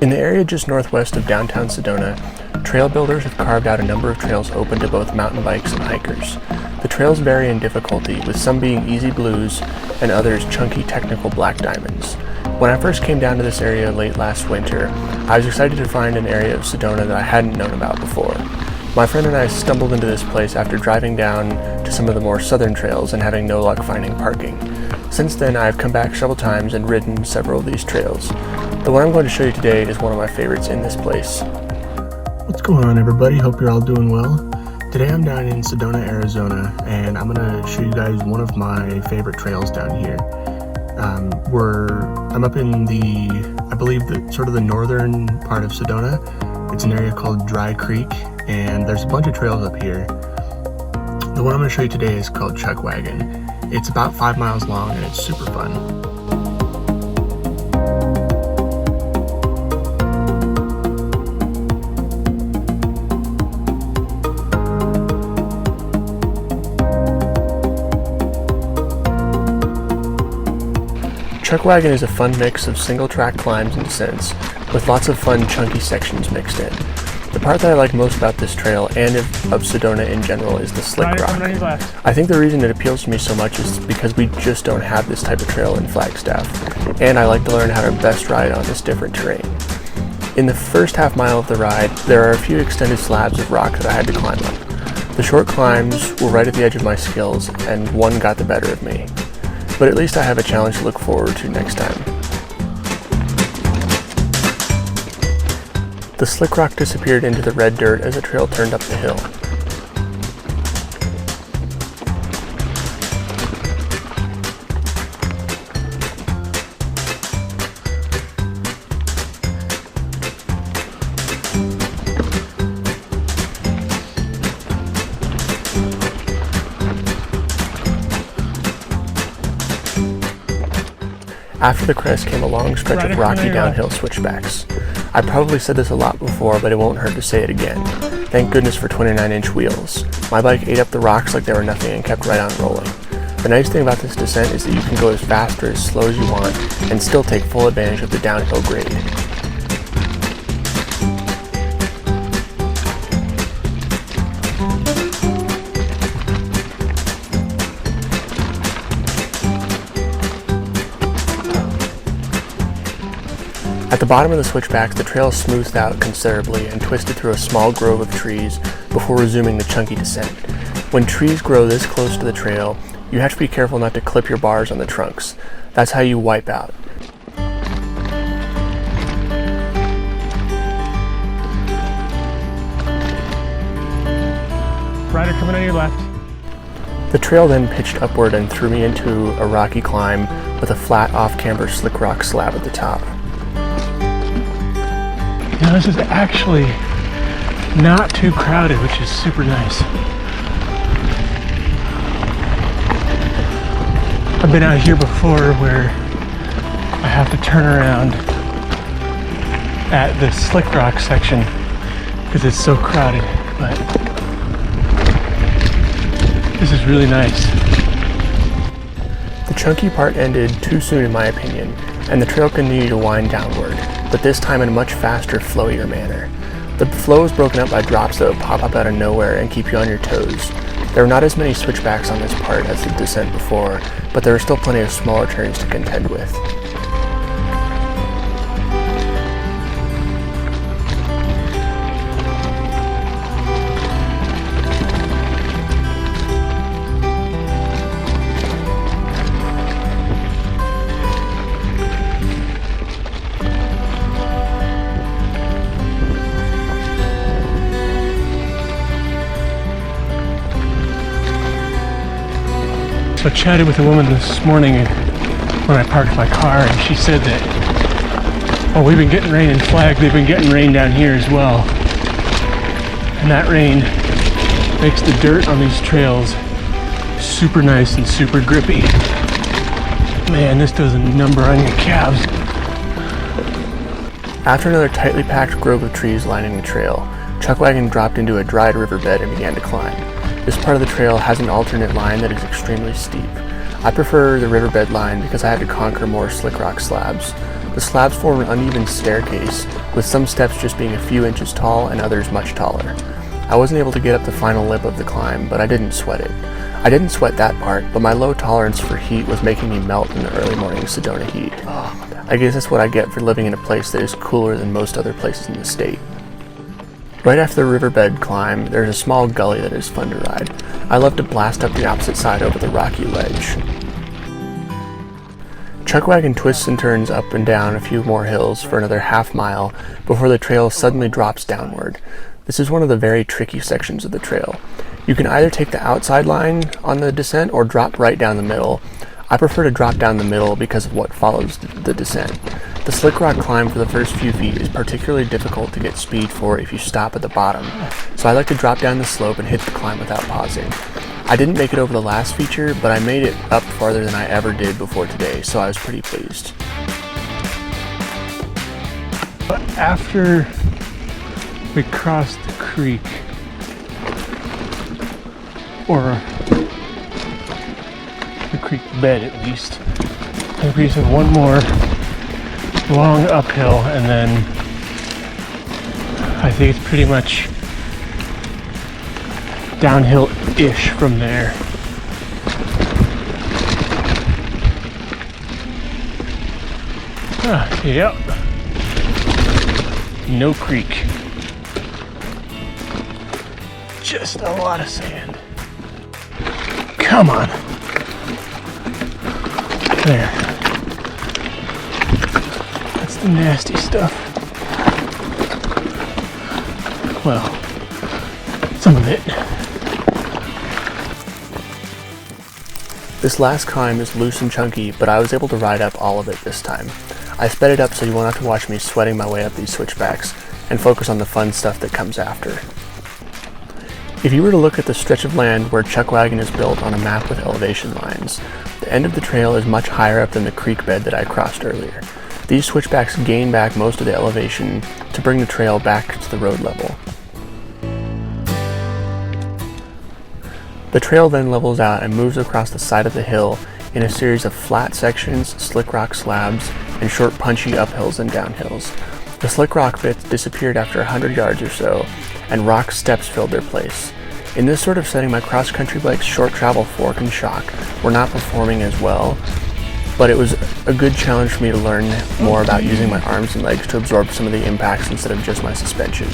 In the area just northwest of downtown Sedona, trail builders have carved out a number of trails open to both mountain bikes and hikers. The trails vary in difficulty, with some being easy blues and others chunky technical black diamonds. When I first came down to this area late last winter, I was excited to find an area of Sedona that I hadn't known about before. My friend and I stumbled into this place after driving down to some of the more southern trails and having no luck finding parking. Since then, I've come back several times and ridden several of these trails. The one I'm going to show you today is one of my favorites in this place. What's going on, everybody? Hope you're all doing well. Today I'm down in Sedona, Arizona, and I'm going to show you guys one of my favorite trails down here. I'm up in I believe sort of the northern part of Sedona. It's an area called Dry Creek, and there's a bunch of trails up here. The one I'm going to show you today is called Chuckwagon. It's about 5 miles long and it's super fun. Chuckwagon is a fun mix of single-track climbs and descents, with lots of fun chunky sections mixed in. The part that I like most about this trail, and of Sedona in general, is the slick rock. I think the reason it appeals to me so much is because we just don't have this type of trail in Flagstaff, and I like to learn how to best ride on this different terrain. In the first half mile of the ride, there are a few extended slabs of rock that I had to climb up. The short climbs were right at the edge of my skills, and one got the better of me. But at least I have a challenge to look forward to next time. The slick rock disappeared into the red dirt as the trail turned up the hill. After the crest came a long stretch of rocky downhill switchbacks. I probably said this a lot before, but it won't hurt to say it again. Thank goodness for 29-inch wheels. My bike ate up the rocks like they were nothing and kept right on rolling. The nice thing about this descent is that you can go as fast or as slow as you want and still take full advantage of the downhill grade. At the bottom of the switchbacks, the trail smoothed out considerably and twisted through a small grove of trees before resuming the chunky descent. When trees grow this close to the trail, you have to be careful not to clip your bars on the trunks. That's how you wipe out. Rider coming on your left. The trail then pitched upward and threw me into a rocky climb with a flat off-camber slick rock slab at the top. Now this is actually not too crowded, which is super nice. I've been out here before where I have to turn around at the slick rock section because it's so crowded, but this is really nice. The chunky part ended too soon in my opinion, and the trail continued to wind downward, but this time in a much faster, flowier manner. The flow is broken up by drops that would pop up out of nowhere and keep you on your toes. There were not as many switchbacks on this part as the descent before, but there were still plenty of smaller turns to contend with. So I chatted with a woman this morning when I parked my car, and she said that, oh, we've been getting rain in Flag, they've been getting rain down here as well. And that rain makes the dirt on these trails super nice and super grippy. Man, this does a number on your calves. After another tightly packed grove of trees lining the trail, Chuckwagon dropped into a dried riverbed and began to climb. This part of the trail has an alternate line that is extremely steep. I prefer the riverbed line because I had to conquer more slick rock slabs. The slabs form an uneven staircase, with some steps just being a few inches tall and others much taller. I wasn't able to get up the final lip of the climb, but I didn't sweat it. I didn't sweat that part, but my low tolerance for heat was making me melt in the early morning Sedona heat. I guess that's what I get for living in a place that is cooler than most other places in the state. Right after the riverbed climb, there's a small gully that is fun to ride. I love to blast up the opposite side over the rocky ledge. Chuckwagon twists and turns up and down a few more hills for another half mile before the trail suddenly drops downward. This is one of the very tricky sections of the trail. You can either take the outside line on the descent or drop right down the middle. I prefer to drop down the middle because of what follows the descent. The slickrock climb for the first few feet is particularly difficult to get speed for if you stop at the bottom, so I like to drop down the slope and hit the climb without pausing. I didn't make it over the last feature, but I made it up farther than I ever did before today, so I was pretty pleased. But after we crossed the creek, or the creek bed at least, I think we just have one more long uphill, and then I think it's pretty much downhill-ish from there. Yep. No creek. Just a lot of sand. Come on. There. That's the nasty stuff. Well, some of it. This last climb is loose and chunky, but I was able to ride up all of it this time. I sped it up so you won't have to watch me sweating my way up these switchbacks and focus on the fun stuff that comes after. If you were to look at the stretch of land where Chuckwagon is built on a map with elevation lines, the end of the trail is much higher up than the creek bed that I crossed earlier. These switchbacks gain back most of the elevation to bring the trail back to the road level. The trail then levels out and moves across the side of the hill in a series of flat sections, slick rock slabs, and short punchy uphills and downhills. The slick rock bits disappeared after 100 yards or so, and rock steps filled their place. In this sort of setting, my cross-country bike's short travel fork and shock were not performing as well, but it was a good challenge for me to learn more about using my arms and legs to absorb some of the impacts instead of just my suspension.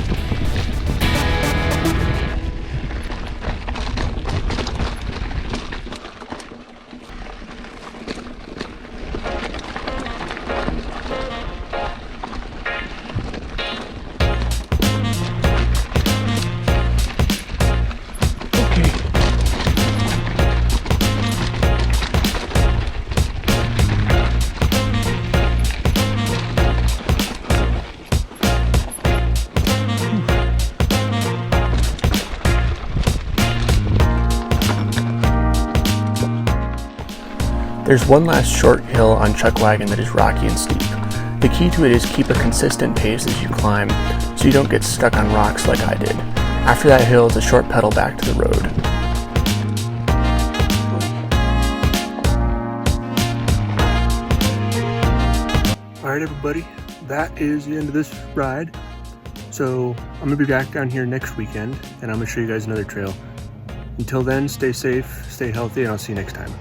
There's one last short hill on Chuckwagon that is rocky and steep. The key to it is keep a consistent pace as you climb, so you don't get stuck on rocks like I did. After that hill, it's a short pedal back to the road. Alright everybody, that is the end of this ride. So I'm going to be back down here next weekend, and I'm going to show you guys another trail. Until then, stay safe, stay healthy, and I'll see you next time.